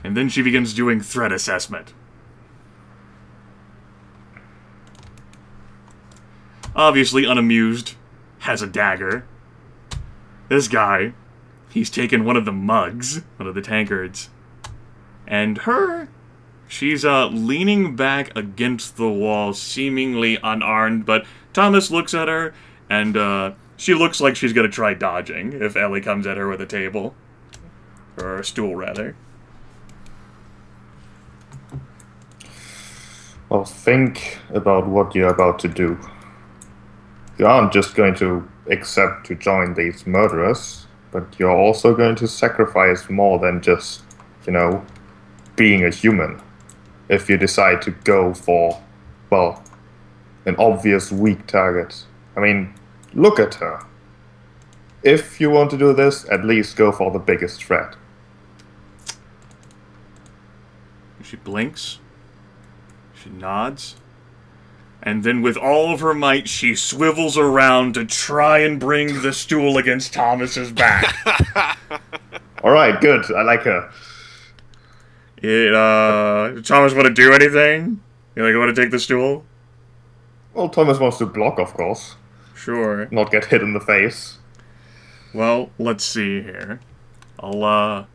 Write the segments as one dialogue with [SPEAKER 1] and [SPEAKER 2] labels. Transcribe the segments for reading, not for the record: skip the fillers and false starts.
[SPEAKER 1] And then she begins doing threat assessment. Obviously unamused, has a dagger. This guy, he's taken one of the mugs, one of the tankards. And her, she's leaning back against the wall, seemingly unarmed, but Thomas looks at her, and she looks like she's gonna try dodging if Ellie comes at her with a table. Or a stool, rather.
[SPEAKER 2] Well, think about what you're about to do. You aren't just going to accept to join these murderers, but you're also going to sacrifice more than just, you know, being a human. If you decide to go for, well, an obvious weak target. I mean, look at her. If you want to do this, at least go for the biggest threat.
[SPEAKER 1] She blinks. She nods. And then with all of her might, she swivels around to try and bring the stool against Thomas's back.
[SPEAKER 2] Alright, good. I like her.
[SPEAKER 1] Does Thomas want to do anything? You want to take the stool?
[SPEAKER 2] Well, Thomas wants to block, of course.
[SPEAKER 1] Sure.
[SPEAKER 2] Not get hit in the face.
[SPEAKER 1] Well, let's see here. I'll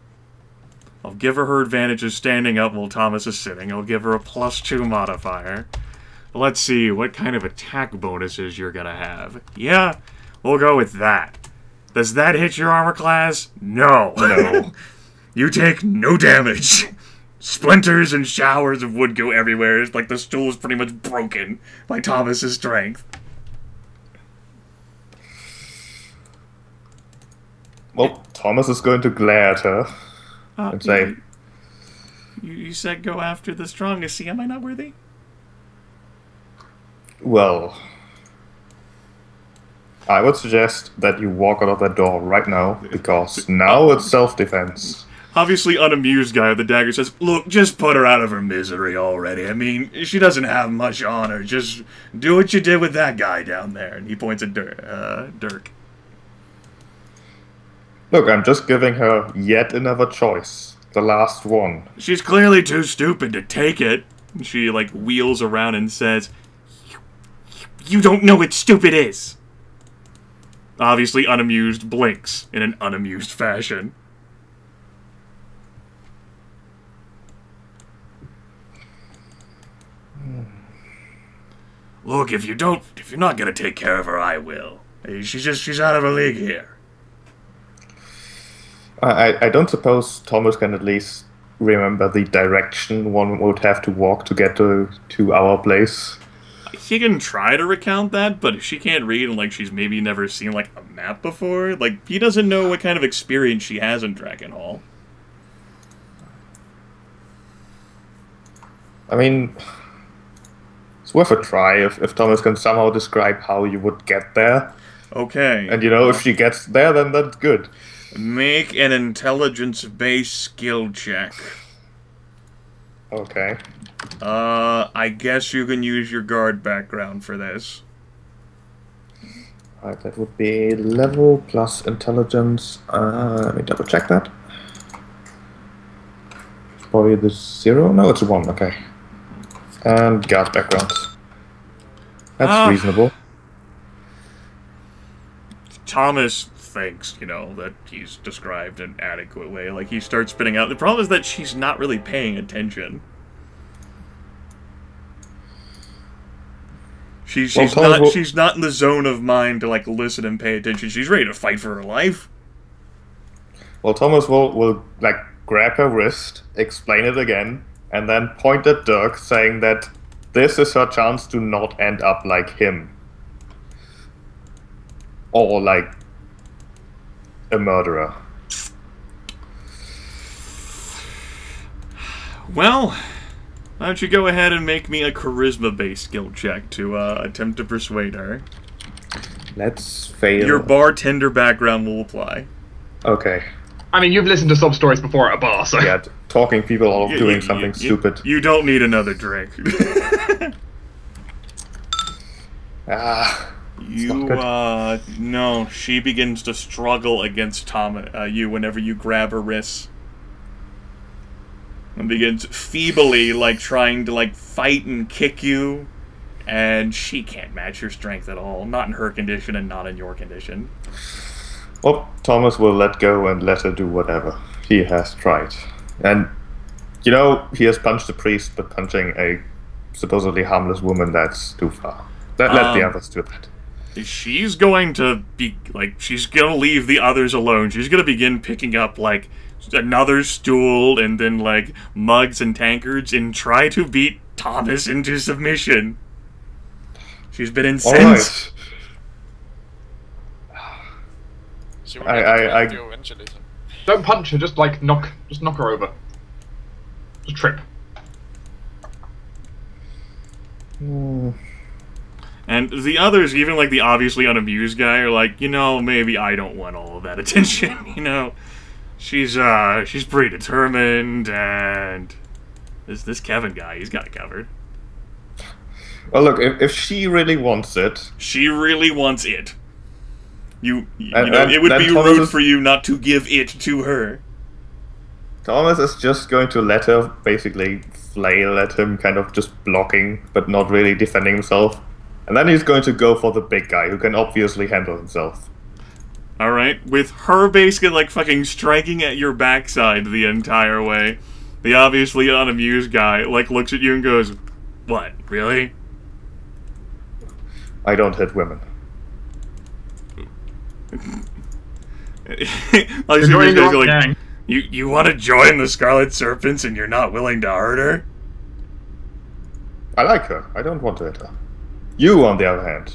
[SPEAKER 1] give her advantages standing up while Thomas is sitting. I'll give her a +2 modifier. Let's see what kind of attack bonuses you're gonna have. Yeah, we'll go with that. Does that hit your armor class? No.
[SPEAKER 2] No.
[SPEAKER 1] You take no damage. Splinters and showers of wood go everywhere. It's like the stool is pretty much broken by Thomas's strength.
[SPEAKER 2] Well, Thomas is going to glare at her and say...
[SPEAKER 1] You said go after the strongest. See, am I not worthy?
[SPEAKER 2] Well, I would suggest that you walk out of that door right now, because now it's self-defense.
[SPEAKER 1] Obviously unamused guy with the dagger says, look, just put her out of her misery already. I mean, she doesn't have much on her. Just do what you did with that guy down there. And he points at Dirk.
[SPEAKER 2] Look, I'm just giving her yet another choice. The last one.
[SPEAKER 1] She's clearly too stupid to take it. She, wheels around and says, you don't know what stupid is. Obviously unamused blinks in an unamused fashion. Look, if you're not gonna take care of her, I will. She's out of her league here.
[SPEAKER 2] I don't suppose Thomas can at least remember the direction one would have to walk to get to our place.
[SPEAKER 1] He can try to recount that, but if she can't read and she's maybe never seen a map before, he doesn't know what kind of experience she has in Dragonhall.
[SPEAKER 2] I mean, it's worth a try if Thomas can somehow describe how you would get there.
[SPEAKER 1] Okay.
[SPEAKER 2] And if she gets there, then that's good.
[SPEAKER 1] Make an intelligence-based skill check.
[SPEAKER 2] Okay.
[SPEAKER 1] I guess you can use your guard background for this.
[SPEAKER 2] Alright, that would be level plus intelligence. Let me double check that. It's probably the 0? No, it's a 1, okay. And guard background. That's reasonable.
[SPEAKER 1] Thomas thinks, that he's described an adequate way. He starts spitting out. The problem is that she's not really paying attention. She's not in the zone of mind to listen and pay attention. She's ready to fight for her life.
[SPEAKER 2] Well, Thomas will grab her wrist, explain it again, and then point at Dirk, saying that this is her chance to not end up like him. Or a murderer.
[SPEAKER 1] Well, why don't you go ahead and make me a charisma-based skill check to attempt to persuade her.
[SPEAKER 2] Let's fail.
[SPEAKER 1] Your bartender background will apply.
[SPEAKER 2] Okay.
[SPEAKER 3] I mean, you've listened to sub stories before at a bar, so...
[SPEAKER 2] Yeah, talking people out of doing something stupid.
[SPEAKER 1] You don't need another drink. No, she begins to struggle against you whenever you grab her wrists. And begins feebly, like, trying to, like, fight and kick you. And she can't match your strength at all. Not in her condition and not in your condition.
[SPEAKER 2] Well, Thomas will let go and let her do whatever. He has tried. And, you know, he has punched a priest, but punching a supposedly harmless woman, that's too far. Let the others do that.
[SPEAKER 1] She's going to be, like, she's going to leave the others alone. She's going to begin picking up, like, another stool and then, like, mugs and tankards and try to beat Thomas into submission. She's been incensed.
[SPEAKER 4] She will get you eventually.
[SPEAKER 3] Don't punch her, just like knock her over. Just trip.
[SPEAKER 1] And the others, even like the obviously unamused guy, are like, you know, maybe I don't want all of that attention, you know. She's pretty determined, and this Kevin guy, he's got it covered.
[SPEAKER 2] Well, look, if she really wants it...
[SPEAKER 1] She really wants it. You know, it would be rude for you not to give it to her.
[SPEAKER 2] Thomas is just going to let her basically flail at him, kind of just blocking, but not really defending himself. And then he's going to go for the big guy, who can obviously handle himself.
[SPEAKER 1] Alright, with her basically, like, fucking striking at your backside the entire way, the obviously unamused guy, like, looks at you and goes, "What, really?"
[SPEAKER 2] I don't hit women.
[SPEAKER 1] Like, you want to join the Scarlet Serpents and you're not willing to hurt her?
[SPEAKER 2] I like her. I don't want to hit her. You, on the other hand.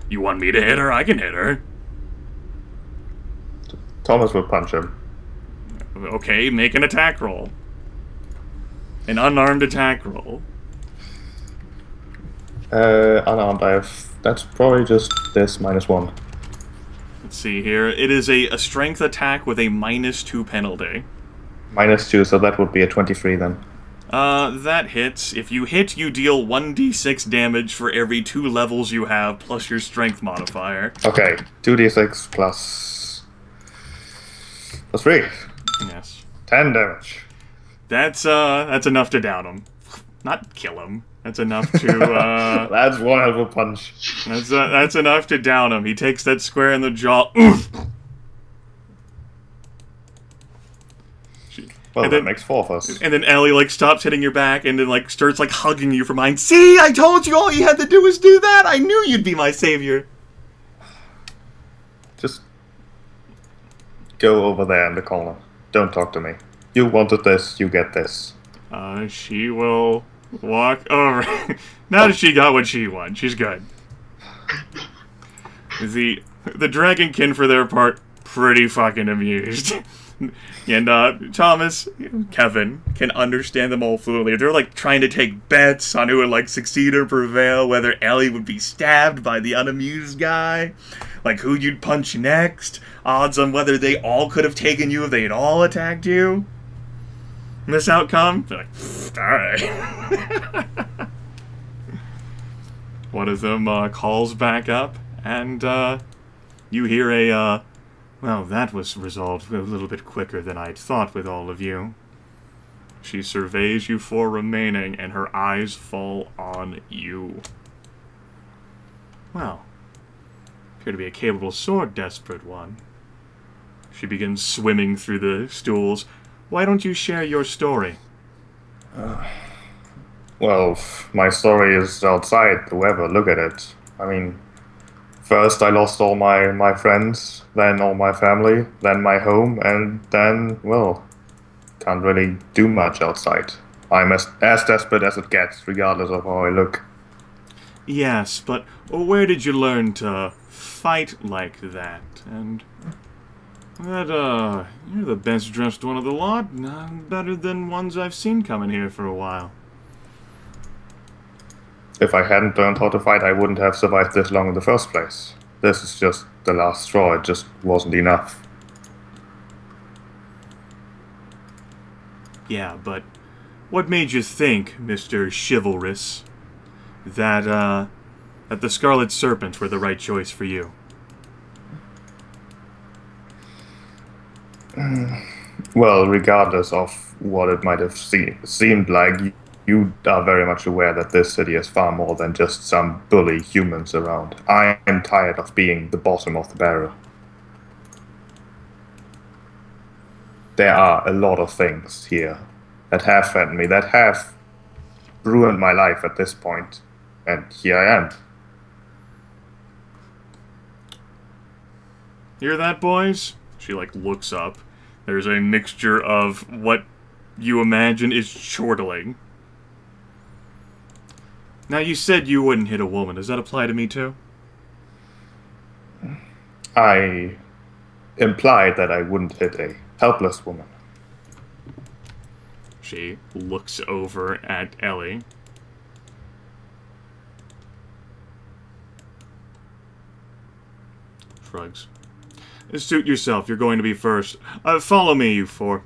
[SPEAKER 1] You want me to hit her? I can hit her.
[SPEAKER 2] Thomas will punch him.
[SPEAKER 1] Okay, make an attack roll. An unarmed attack roll.
[SPEAKER 2] Unarmed, that's probably just this, -1.
[SPEAKER 1] Let's see here. It is a strength attack with a -2 penalty.
[SPEAKER 2] -2, so that would be a 23 then.
[SPEAKER 1] That hits. If you hit, you deal 1d6 damage for every 2 levels you have, plus your strength modifier.
[SPEAKER 2] Okay, 2d6 plus 3.
[SPEAKER 1] Yes.
[SPEAKER 2] 10 damage.
[SPEAKER 1] That's enough to down him. Not kill him. That's enough to,
[SPEAKER 2] That's one hell of a punch.
[SPEAKER 1] That's enough to down him. He takes that square in the jaw.
[SPEAKER 2] Well,
[SPEAKER 1] and
[SPEAKER 2] that
[SPEAKER 1] then,
[SPEAKER 2] makes 4 of us.
[SPEAKER 1] And then Ellie, like, stops hitting your back and then, like, starts, like, hugging you from behind. See? I told you all you had to do was do that! I knew you'd be my savior!
[SPEAKER 2] Just go over there in the corner. Don't talk to me. You wanted this, you get this.
[SPEAKER 1] She will walk over. Now that she got what she wanted, she's good. The Dragonkin, for their part, pretty fucking amused. And Thomas, Kevin, can understand them all fluently. They're like trying to take bets on who would like succeed or prevail, whether Ellie would be stabbed by the unamused guy, like who you'd punch next, odds on whether they all could have taken you if they had all attacked you. This outcome? They're like, alright. One of them calls back up, and you hear a, well, that was resolved a little bit quicker than I'd thought with all of you. She surveys you for remaining, and her eyes fall on you. Well, appear to be a capable sword desperate one. She begins swimming through the stools. Why don't you share your story?
[SPEAKER 2] Well, my story is outside, whoever, look at it. I mean, first I lost all my friends, then all my family, then my home, and then, well, can't really do much outside. I'm as desperate as it gets, regardless of how I look.
[SPEAKER 1] Yes, but where did you learn to fight like that? And that, you're the best dressed one of the lot. Better than ones I've seen coming here for a while.
[SPEAKER 2] If I hadn't learned how to fight, I wouldn't have survived this long in the first place. This is just the last straw. It just wasn't enough.
[SPEAKER 1] Yeah, but what made you think, Mr. Chivalrous, that the Scarlet Serpent were the right choice for you?
[SPEAKER 2] Well, regardless of what it might have seemed like, you are very much aware that this city is far more than just some bully humans around. I am tired of being the bottom of the barrel. There are a lot of things here that have threatened me, that have ruined my life at this point, and here I am.
[SPEAKER 1] Hear that, boys? She, like, looks up. There's a mixture of what you imagine is chortling. Now, you said you wouldn't hit a woman. Does that apply to me, too?
[SPEAKER 2] I implied that I wouldn't hit a helpless woman.
[SPEAKER 1] She looks over at Ellie. Shrugs. Suit yourself. You're going to be first. Follow me, you four.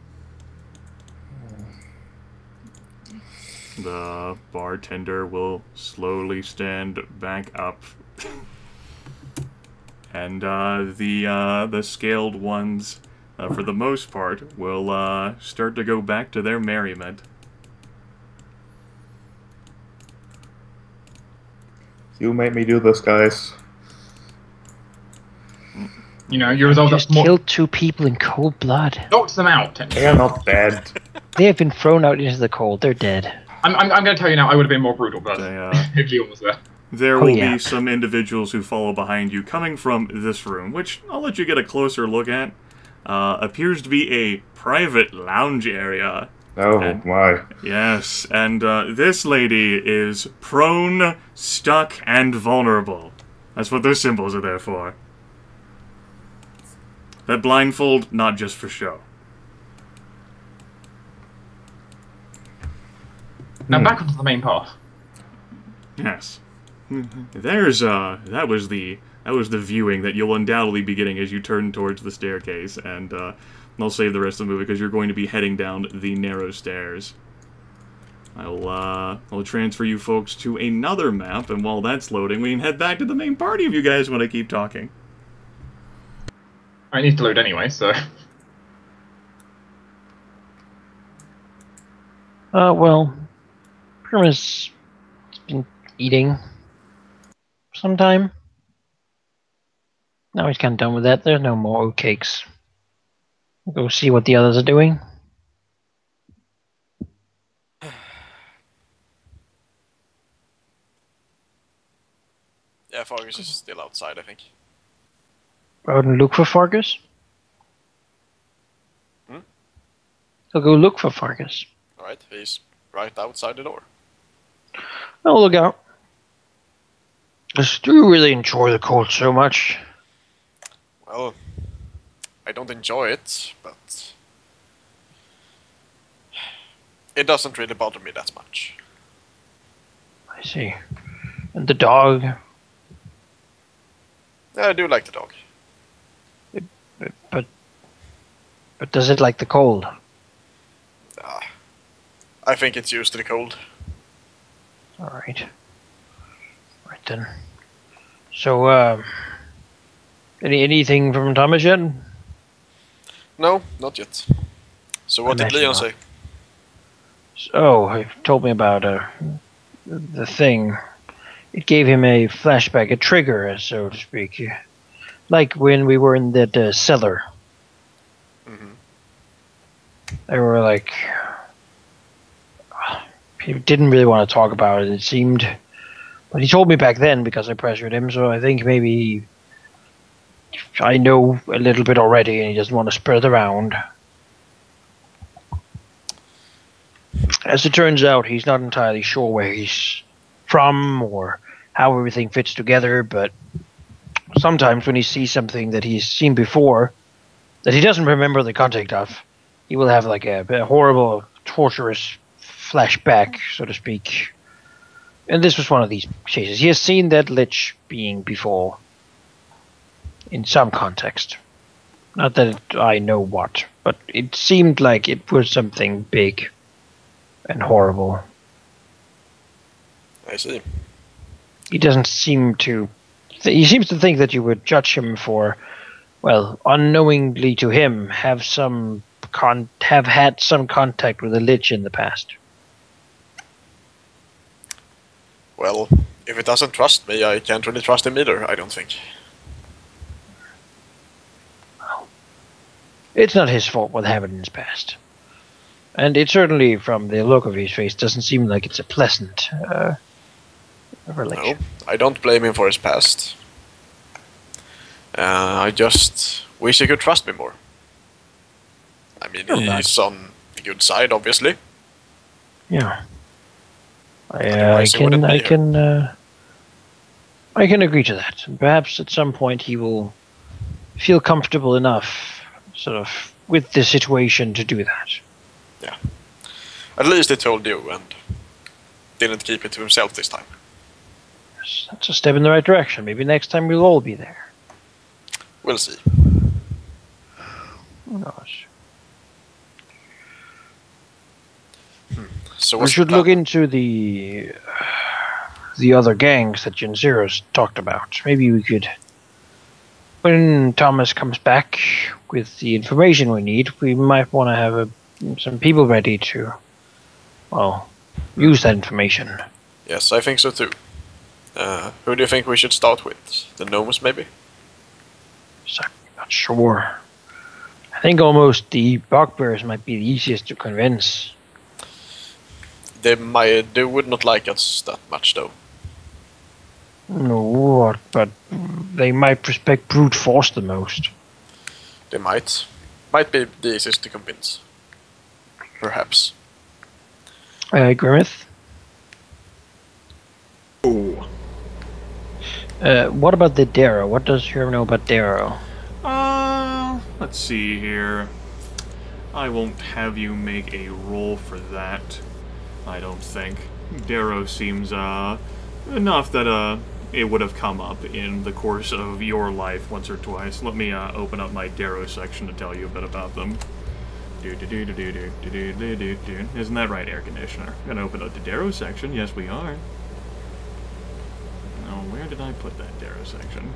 [SPEAKER 1] The bartender will slowly stand back up. And the scaled ones, for the most part, will start to go back to their merriment.
[SPEAKER 2] You made me do this, guys.
[SPEAKER 3] You know, you resolve that
[SPEAKER 5] Just
[SPEAKER 3] more.
[SPEAKER 5] killed 2 people in cold blood.
[SPEAKER 3] Knocks them out.
[SPEAKER 2] They are not dead.
[SPEAKER 5] They have been thrown out into the cold. They're dead.
[SPEAKER 3] I'm going to tell you now, I would have been more brutal, but
[SPEAKER 1] They,
[SPEAKER 3] if Leon was there.
[SPEAKER 1] There
[SPEAKER 5] Oh,
[SPEAKER 1] will
[SPEAKER 5] yeah.
[SPEAKER 1] be some individuals who follow behind you coming from this room, which I'll let you get a closer look at. Appears to be a private lounge area.
[SPEAKER 2] Oh,
[SPEAKER 1] And-
[SPEAKER 2] my.
[SPEAKER 1] Yes, and this lady is prone, stuck, and vulnerable. That's what those symbols are there for. That blindfold, not just for show.
[SPEAKER 3] Now back onto the main path.
[SPEAKER 1] Yes. There's that was the viewing that you'll undoubtedly be getting as you turn towards the staircase, and I'll save the rest of the movie because you're going to be heading down the narrow stairs. I'll transfer you folks to another map, and while that's loading, we can head back to the main party if you guys want to keep talking.
[SPEAKER 3] I need to load anyway, so.
[SPEAKER 5] Well, Primus has been eating some time. Now he's kind of done with that. There's no more oatcakes. We'll go see what the others are doing.
[SPEAKER 4] Yeah, Fargus is still outside, I think.
[SPEAKER 5] Go out and look for Fargus.
[SPEAKER 4] Hmm?
[SPEAKER 5] He'll go look for Fargus.
[SPEAKER 4] Alright, he's right outside the door.
[SPEAKER 5] Oh, look out. Just do really enjoy the cold so much.
[SPEAKER 4] Well, I don't enjoy it, but it doesn't really bother me that much.
[SPEAKER 5] I see. And the dog.
[SPEAKER 4] Yeah, I do like the dog.
[SPEAKER 5] But does it like the cold?
[SPEAKER 4] I think it's used to the cold.
[SPEAKER 5] Alright. Right then. So, anything from Thomas yet?
[SPEAKER 4] No, not yet. So what did
[SPEAKER 5] Imagine
[SPEAKER 4] Leon
[SPEAKER 5] not.
[SPEAKER 4] say?
[SPEAKER 5] Oh, he told me about the thing. It gave him a flashback, a trigger, so to speak. Like when we were in that cellar.
[SPEAKER 4] Mhm.
[SPEAKER 5] They were like... He didn't really want to talk about it, it seemed. But he told me back then because I pressured him, so I think maybe... I know a little bit already and he doesn't want to spread it around. As it turns out, he's not entirely sure where he's from or how everything fits together, but sometimes when he sees something that he's seen before, that he doesn't remember the context of, he will have like a horrible, torturous flashback, so to speak. And this was one of these cases. He has seen that Lich being before, in some context. Not that I know what, but it seemed like it was something big and horrible.
[SPEAKER 4] I see.
[SPEAKER 5] He doesn't seem to... He seems to think that you would judge him for, well, unknowingly to him, have some have had some contact with a lich in the past.
[SPEAKER 4] Well, if it doesn't trust me, I can't really trust him either, I don't think.
[SPEAKER 5] It's not his fault what happened in his past. And it certainly, from the look of his face, doesn't seem like it's a pleasant relation.
[SPEAKER 4] No, I don't blame him for his past. I just wish he could trust me more. I mean, he's on the good side, obviously.
[SPEAKER 5] Yeah. I
[SPEAKER 4] Otherwise he wouldn't be here.
[SPEAKER 5] can agree to that. And perhaps at some point he will feel comfortable enough, sort of, with the situation to do that.
[SPEAKER 4] Yeah. At least he told you and didn't keep it to himself this time.
[SPEAKER 5] Yes, that's a step in the right direction. Maybe next time we'll all be there.
[SPEAKER 4] We'll see.
[SPEAKER 5] Who knows?
[SPEAKER 4] So
[SPEAKER 5] We
[SPEAKER 4] what's
[SPEAKER 5] should
[SPEAKER 4] the
[SPEAKER 5] look
[SPEAKER 4] plan?
[SPEAKER 5] into the other gangs that Genzero's talked about. Maybe we could, when Thomas comes back with the information we need, we might want to have some people ready to, well, use that information.
[SPEAKER 4] Yes, I think so too. Who do you think we should start with? The gnomes, maybe?
[SPEAKER 5] So I'm not sure. I think almost the bugbears might be the easiest to convince.
[SPEAKER 4] They would not like us that much, though.
[SPEAKER 5] No, but they might respect brute force the most.
[SPEAKER 4] They might. Might be the easiest to convince. Perhaps.
[SPEAKER 5] Grimith?
[SPEAKER 1] Oh.
[SPEAKER 5] What about the Darrow? What does Hero know about Darrow?
[SPEAKER 1] Let's see here. I won't have you make a roll for that. I don't think. Darrow seems, enough that, it would have come up in the course of your life once or twice. Let me, open up my Darrow section to tell you a bit about them. Isn't that right, air conditioner? Gonna open up the Darrow section. Yes, we are. Now, where did I put that Darrow section?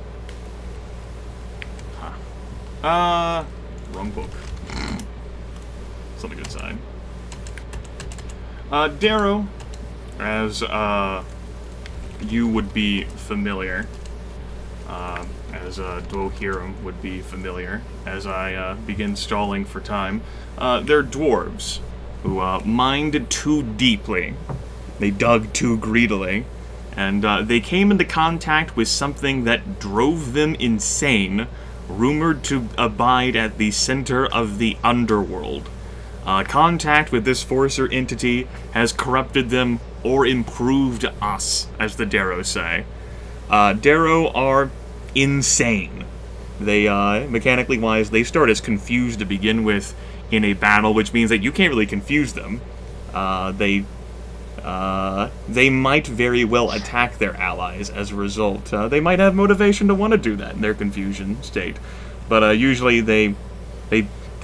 [SPEAKER 1] Huh. Wrong book. It's not a good sign. Darrow, as, you would be familiar, as, Dwohurim would be familiar, as I, begin stalling for time, they're dwarves, who, mined too deeply. They dug too greedily, and, they came into contact with something that drove them insane, rumored to abide at the center of the underworld. Contact with this force or entity has corrupted them or improved us, as the Darrow say. Darrow are insane. They, mechanically wise, they start as confused to begin with in a battle, which means that you can't really confuse them. They might very well attack their allies as a result. They might have motivation to want to do that in their confusion state. But, usually they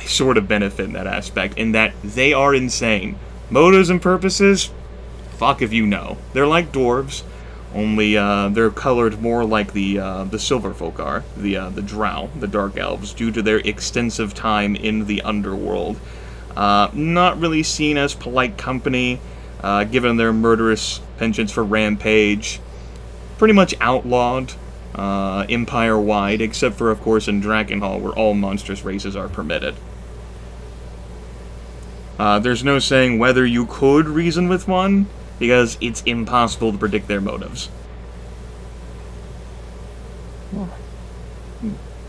[SPEAKER 1] sort of benefit in that aspect, in that they are insane. Motives and purposes, fuck if you know. They're like dwarves, only they're colored more like the silver folk are, the drow, the dark elves, due to their extensive time in the underworld. Not really seen as polite company, given their murderous penchants for rampage. Pretty much outlawed, empire-wide, except for, of course, in Drakenhall, where all monstrous races are permitted. There's no saying whether you could reason with one, because it's impossible to predict their motives.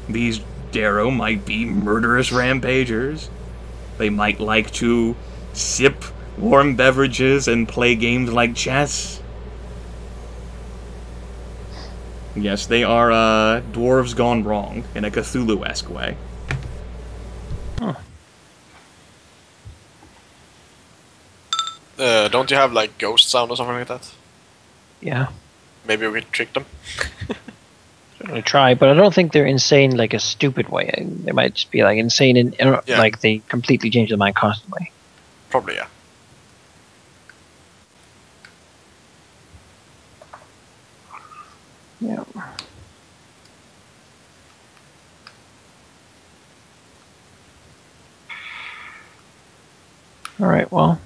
[SPEAKER 1] These Darrow might be murderous rampagers. They might like to sip warm beverages and play games like chess. Yes, they are, dwarves gone wrong, in a Cthulhu-esque way.
[SPEAKER 5] Huh.
[SPEAKER 4] Don't you have, like, ghost sound or something like that?
[SPEAKER 5] Yeah,
[SPEAKER 4] Maybe we could trick them?
[SPEAKER 5] certainly try, but I don't think they're insane like a stupid way. They might just be like insane and
[SPEAKER 4] Yeah.
[SPEAKER 5] like they completely change their mind constantly.
[SPEAKER 4] Probably, yeah.
[SPEAKER 5] Yeah. Alright, well.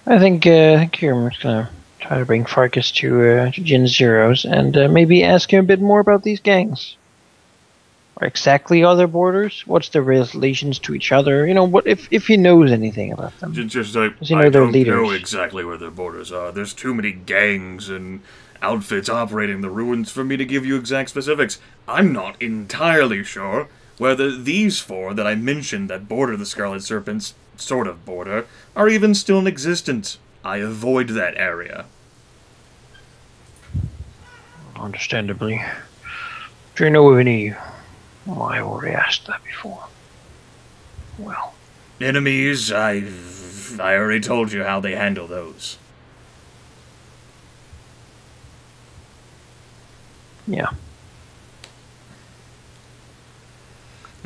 [SPEAKER 5] I think here I'm just gonna try to bring Fargus to Gin Zero's and maybe ask him a bit more about these gangs. Or exactly are their borders? What's their relations to each other? You know, what if he knows anything about them?
[SPEAKER 1] Just like,
[SPEAKER 5] Does he know
[SPEAKER 1] I
[SPEAKER 5] their
[SPEAKER 1] don't
[SPEAKER 5] leaders?
[SPEAKER 1] know exactly where their borders are. There's too many gangs and outfits operating the ruins for me to give you exact specifics. I'm not entirely sure whether these four that I mentioned that border the Scarlet Serpent's sort of border are even still in existence. I avoid that area.
[SPEAKER 5] Understandably. Do you know of any... Oh, I already asked that before. Well...
[SPEAKER 1] Enemies, I already told you how they handle those.
[SPEAKER 5] Yeah.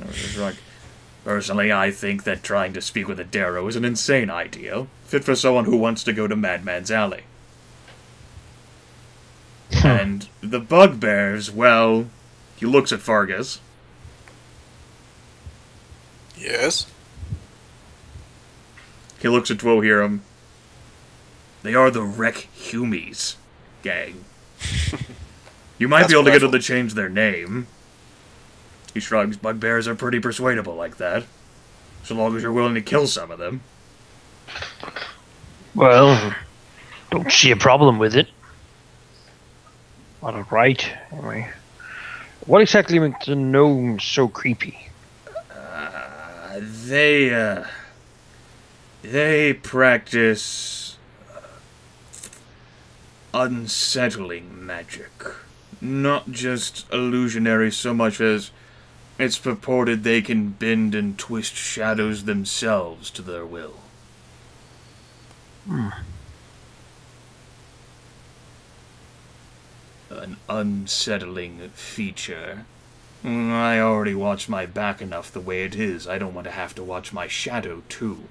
[SPEAKER 1] It's like, personally, I think that trying to speak with a Darrow is an insane idea, fit for someone who wants to go to Madman's Alley. And the bugbears, well, he looks at Fargus.
[SPEAKER 4] Yes.
[SPEAKER 1] He looks at Dwohurim. They are the Wreck Humies gang. You might be able to get them to change their name. He shrugs. Bugbears are pretty persuadable like that. So long as you're willing to kill some of them.
[SPEAKER 5] Well, don't see a problem with it. Alright, anyway. What exactly makes the gnomes so creepy?
[SPEAKER 1] They practice unsettling magic. Not just illusionary so much as it's purported they can bend and twist shadows themselves to their will. An unsettling feature. I already watch my back enough the way it is. I don't want to have to watch my shadow, too.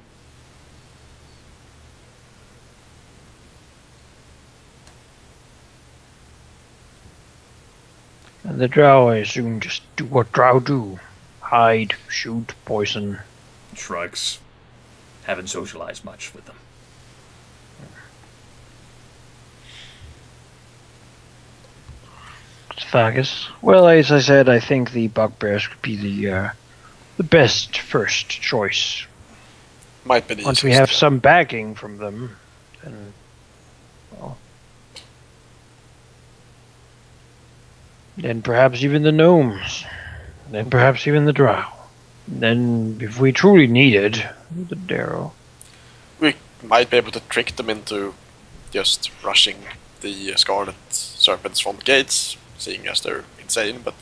[SPEAKER 5] And the drow, I assume, just do what drow do. Hide, shoot, poison.
[SPEAKER 1] Shrugs. Haven't socialized much with them.
[SPEAKER 5] Fargus. Well, as I said, I think the bugbears would be the best first choice.
[SPEAKER 4] Might be the
[SPEAKER 5] Once we
[SPEAKER 4] easiest.
[SPEAKER 5] have some backing from them, then, well, then perhaps even the gnomes, then perhaps even the drow. Then, if we truly needed the Darrow.
[SPEAKER 4] We might be able to trick them into just rushing the Scarlet Serpents from the gates, seeing as they're insane, but...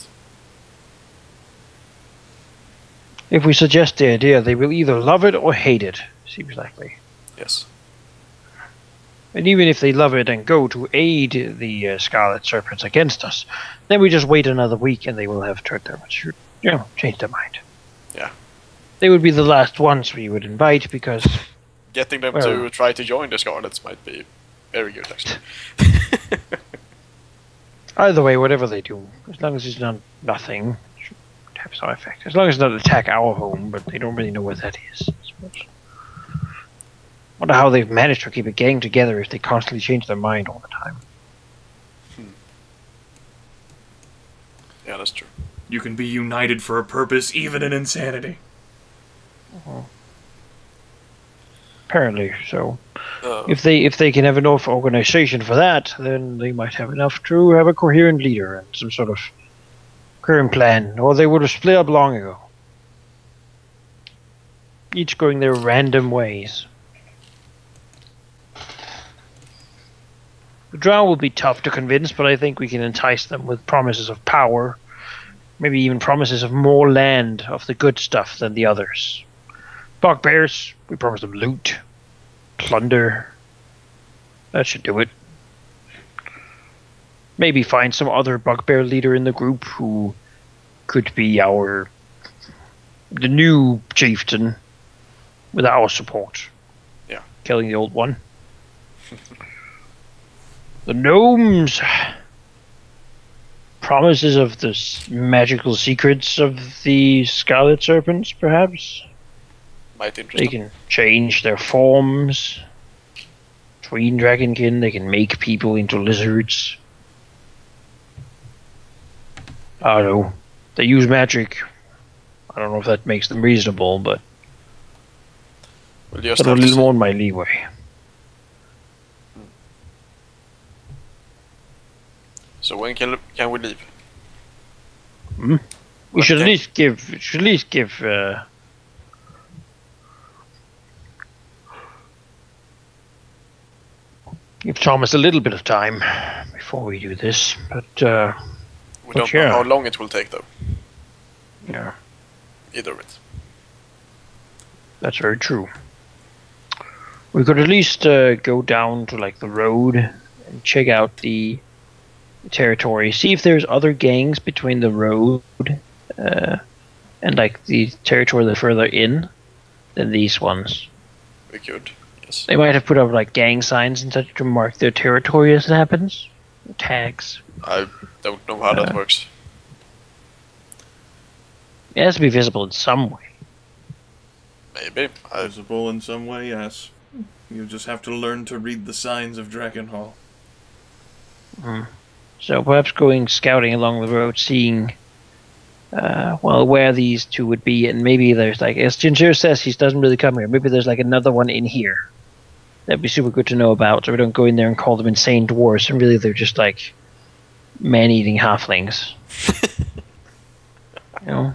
[SPEAKER 5] If we suggest the idea, they will either love it or hate it, seems likely.
[SPEAKER 4] Yes.
[SPEAKER 5] And even if they love it and go to aid the Scarlet Serpents against us, then we just wait another week and they will have turned their changed their mind.
[SPEAKER 4] Yeah.
[SPEAKER 5] They would be the last ones we would invite because...
[SPEAKER 4] Getting them
[SPEAKER 5] well,
[SPEAKER 4] to try to join the Scarlets might be very good, actually.
[SPEAKER 5] Either way, whatever they do, as long as it's not nothing, it should have some effect. As long as it doesn't attack our home, but they don't really know where that is. Wonder how they've managed to keep a gang together if they constantly change their mind all the time.
[SPEAKER 4] Yeah, that's true.
[SPEAKER 1] You can be united for a purpose, even in insanity.
[SPEAKER 5] Apparently, so if they can have enough organization for that, then they might have enough to have a coherent leader and some sort of current plan, or they would have split up long ago. Each going their random ways. The drow will be tough to convince, but I think we can entice them with promises of power, maybe even promises of more land, of the good stuff than the others. Bugbears, we promise them loot, plunder. That should do it. Maybe find some other bugbear leader in the group who could be the new chieftain with our support.
[SPEAKER 4] Yeah.
[SPEAKER 5] Killing the old one. The gnomes. Promises of the magical secrets of the Scarlet Serpents, perhaps?
[SPEAKER 4] might interest
[SPEAKER 5] They
[SPEAKER 4] them.
[SPEAKER 5] can change their forms. Between Dragonkin, they can make people into lizards. I don't know. They use magic. I don't know if that makes them reasonable, but
[SPEAKER 4] We'll just
[SPEAKER 5] a
[SPEAKER 4] have to
[SPEAKER 5] little
[SPEAKER 4] see.
[SPEAKER 5] more in my leeway.
[SPEAKER 4] So when can we leave?
[SPEAKER 5] We should at
[SPEAKER 4] Okay.
[SPEAKER 5] least give. Give Thomas a little bit of time before we do this, but
[SPEAKER 4] We don't
[SPEAKER 5] yeah.
[SPEAKER 4] know how long it will take, though.
[SPEAKER 5] yeah,
[SPEAKER 4] Either of it.
[SPEAKER 5] that's very true. We could at least go down to like the road and check out the territory, see if there's other gangs between the road and like the territory that's further in than these ones.
[SPEAKER 4] We could. Yes.
[SPEAKER 5] They might have put up like gang signs and such to mark their territory as it happens. Tags.
[SPEAKER 4] I don't know how that works.
[SPEAKER 5] It has to be visible in some way.
[SPEAKER 4] Maybe.
[SPEAKER 1] Visible in some way, yes. You just have to learn to read the signs of Drakenhall.
[SPEAKER 5] So perhaps going scouting along the road, seeing where these two would be, and maybe there's like, as Ginger says, he doesn't really come here. Maybe there's like another one in here. That'd be super good to know about, so we don't go in there and call them insane dwarves, and really they're just like man-eating halflings. You know?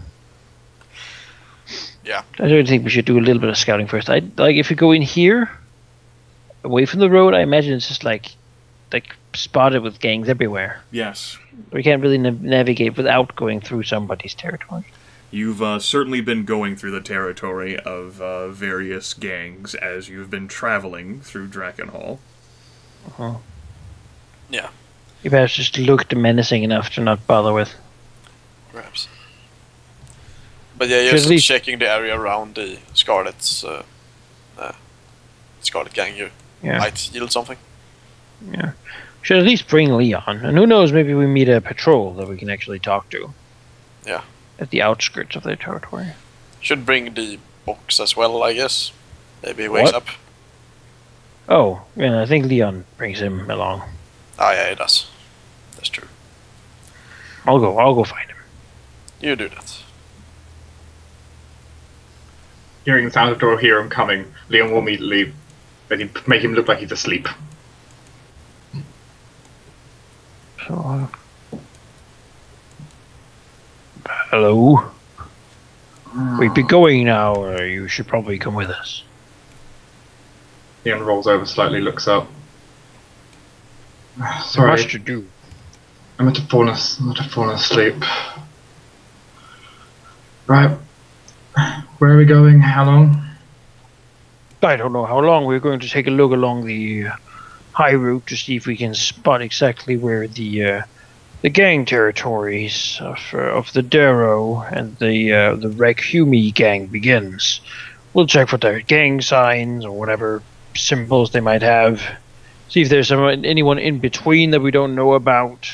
[SPEAKER 4] Yeah.
[SPEAKER 5] I don't think we should do a little bit of scouting first. I like if we go in here, away from the road. I imagine it's just like spotted with gangs everywhere.
[SPEAKER 1] Yes.
[SPEAKER 5] We can't really navigate without going through somebody's territory.
[SPEAKER 1] You've certainly been going through the territory of various gangs as you've been traveling through Drakenhall.
[SPEAKER 4] Yeah.
[SPEAKER 5] You perhaps just looked menacing enough to not bother with.
[SPEAKER 4] Perhaps. But yeah,
[SPEAKER 5] Should
[SPEAKER 4] just
[SPEAKER 5] at least-
[SPEAKER 4] checking the area around the Scarlet's Scarlet gang you
[SPEAKER 5] Yeah.
[SPEAKER 4] might yield something.
[SPEAKER 5] Yeah. Should at least bring Leon. And who knows, maybe we meet a patrol that we can actually talk to.
[SPEAKER 4] Yeah.
[SPEAKER 5] At the outskirts of their territory.
[SPEAKER 4] Should bring the box as well, I guess. Maybe he wakes
[SPEAKER 5] What?
[SPEAKER 4] up.
[SPEAKER 5] Oh, yeah, I think Leon brings him along.
[SPEAKER 4] Ah, yeah, he does. That's true.
[SPEAKER 5] I'll go find him.
[SPEAKER 4] You do that.
[SPEAKER 3] Hearing the sound of the door, hear him coming. Leon will immediately make him look like he's asleep.
[SPEAKER 5] So, hello? We'd be going now, or you should probably come with us.
[SPEAKER 3] Leon rolls over slightly, looks up.
[SPEAKER 5] Much
[SPEAKER 3] Sorry,
[SPEAKER 5] to do.
[SPEAKER 3] I'm meant to fall asleep. Right. Where are we going? How long?
[SPEAKER 5] I don't know how long. We're going to take a look along the high route to see if we can spot exactly where the gang territories of the Darrow and the Rekhumi gang begins. We'll check for their gang signs or whatever symbols they might have. See if there's anyone in between that we don't know about.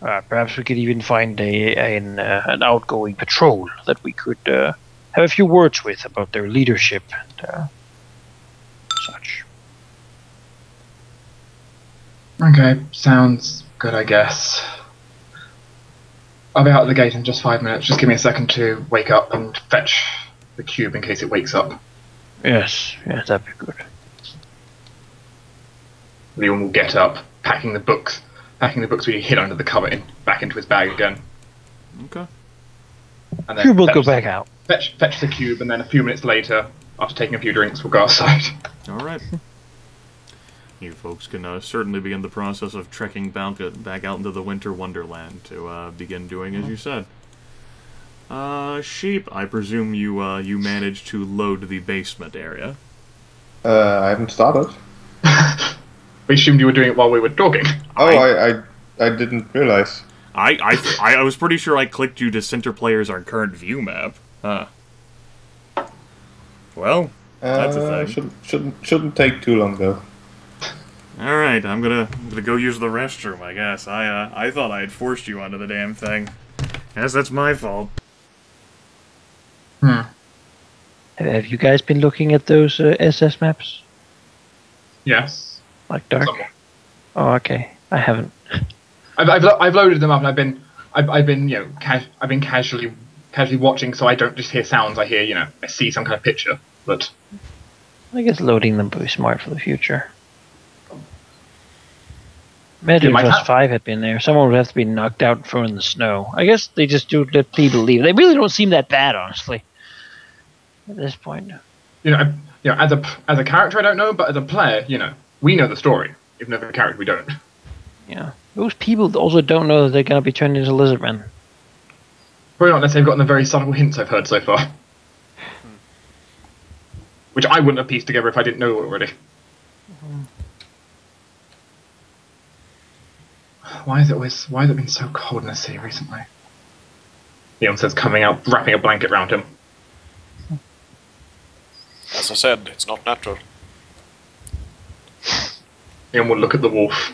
[SPEAKER 5] Perhaps we could even find an outgoing patrol that we could have a few words with about their leadership and such.
[SPEAKER 3] Okay, sounds good, I guess. I'll be out of the gate in just 5 minutes. Just give me a second to wake up and fetch the cube in case it wakes up.
[SPEAKER 5] Yes, that'd be good.
[SPEAKER 3] Leon will get up, packing the books we hid under the cover back into his bag again.
[SPEAKER 1] Okay.
[SPEAKER 3] And then
[SPEAKER 5] Cube will go
[SPEAKER 3] fetch-
[SPEAKER 5] back out.
[SPEAKER 3] Fetch the cube, and then a few minutes later, after taking a few drinks, we'll go outside.
[SPEAKER 1] Alright. You folks can certainly begin the process of trekking back out into the Winter Wonderland to begin doing as you said. Sheep, I presume you managed to load the basement area.
[SPEAKER 2] I haven't started.
[SPEAKER 3] We assumed you were doing it while we were talking.
[SPEAKER 2] Oh, I didn't realize.
[SPEAKER 1] I was pretty sure I clicked you to center players our current view map. Huh. Well, that's a thing.
[SPEAKER 2] Shouldn't take too long though.
[SPEAKER 1] All right, I'm gonna go use the restroom. I guess I thought I had forced you onto the damn thing. Guess that's my fault.
[SPEAKER 5] Have Have you guys been looking at those SS maps?
[SPEAKER 3] Yes.
[SPEAKER 5] Like Dark?
[SPEAKER 3] Somewhat.
[SPEAKER 5] Oh, okay. I haven't.
[SPEAKER 3] I've loaded them up and I've been I've been casually watching, so I don't just hear sounds. I hear I see some kind of picture. But
[SPEAKER 5] I guess loading them would be smart for the future. Imagine
[SPEAKER 3] Yeah,
[SPEAKER 5] if us 5 had been there. Someone would have to be knocked out and thrown in the snow. I guess they just do let people leave. They really don't seem that bad, honestly. At this point.
[SPEAKER 3] as a character, I don't know, but as a player, we know the story. Even as a character, we don't.
[SPEAKER 5] Yeah. Those people also don't know that they're going to be turned into lizardmen.
[SPEAKER 3] Probably not unless they've gotten the very subtle hints I've heard so far. Which I wouldn't have pieced together if I didn't know already. Why has it been so cold in the sea recently? Leon says, coming out, wrapping a blanket around him.
[SPEAKER 4] As I said, it's not natural.
[SPEAKER 3] Leon would look at the wolf.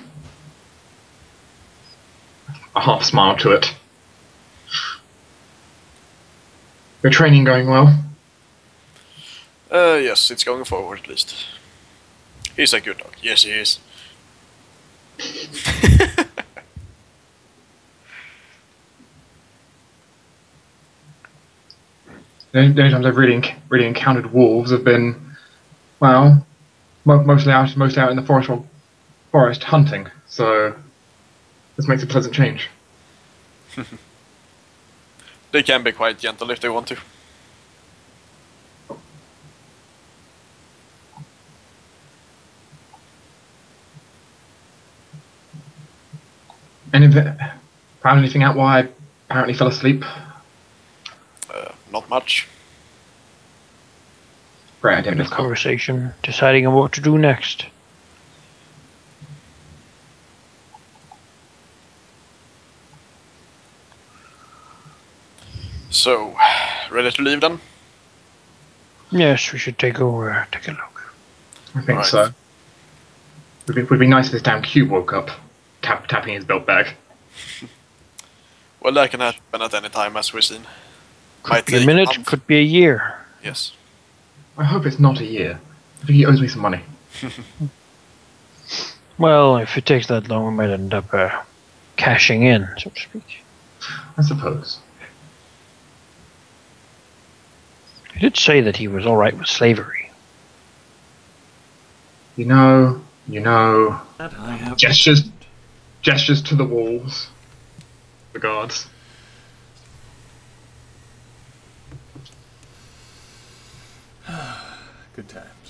[SPEAKER 3] A half smile to it. Your training going well?
[SPEAKER 4] Yes, it's going forward at least. He's a good dog. Yes, he is.
[SPEAKER 3] The only times I've really encountered wolves have been, well, mostly out in the forest hunting. So this makes a pleasant change.
[SPEAKER 4] They can be quite gentle if they want to.
[SPEAKER 3] Found anything out why I apparently fell asleep?
[SPEAKER 4] Not much.
[SPEAKER 3] Great idea.
[SPEAKER 5] End of conversation, deciding on what to do next.
[SPEAKER 4] So, ready to leave then?
[SPEAKER 5] Yes, we should take a look.
[SPEAKER 3] I think
[SPEAKER 4] Right.
[SPEAKER 3] so. Would be nice if this damn cube woke up, tapping his belt bag.
[SPEAKER 4] Well, that can happen at any time, as we've seen.
[SPEAKER 5] Could be a minute,
[SPEAKER 4] month.
[SPEAKER 5] could be a year.
[SPEAKER 4] Yes.
[SPEAKER 3] I hope it's not a year. I think he owes me some money.
[SPEAKER 5] Well, if it takes that long, we might end up cashing in, so to speak.
[SPEAKER 3] I suppose.
[SPEAKER 5] He did say that he was alright with slavery.
[SPEAKER 3] You know.
[SPEAKER 1] That I have
[SPEAKER 3] Gestures to the walls. The guards.
[SPEAKER 1] good times.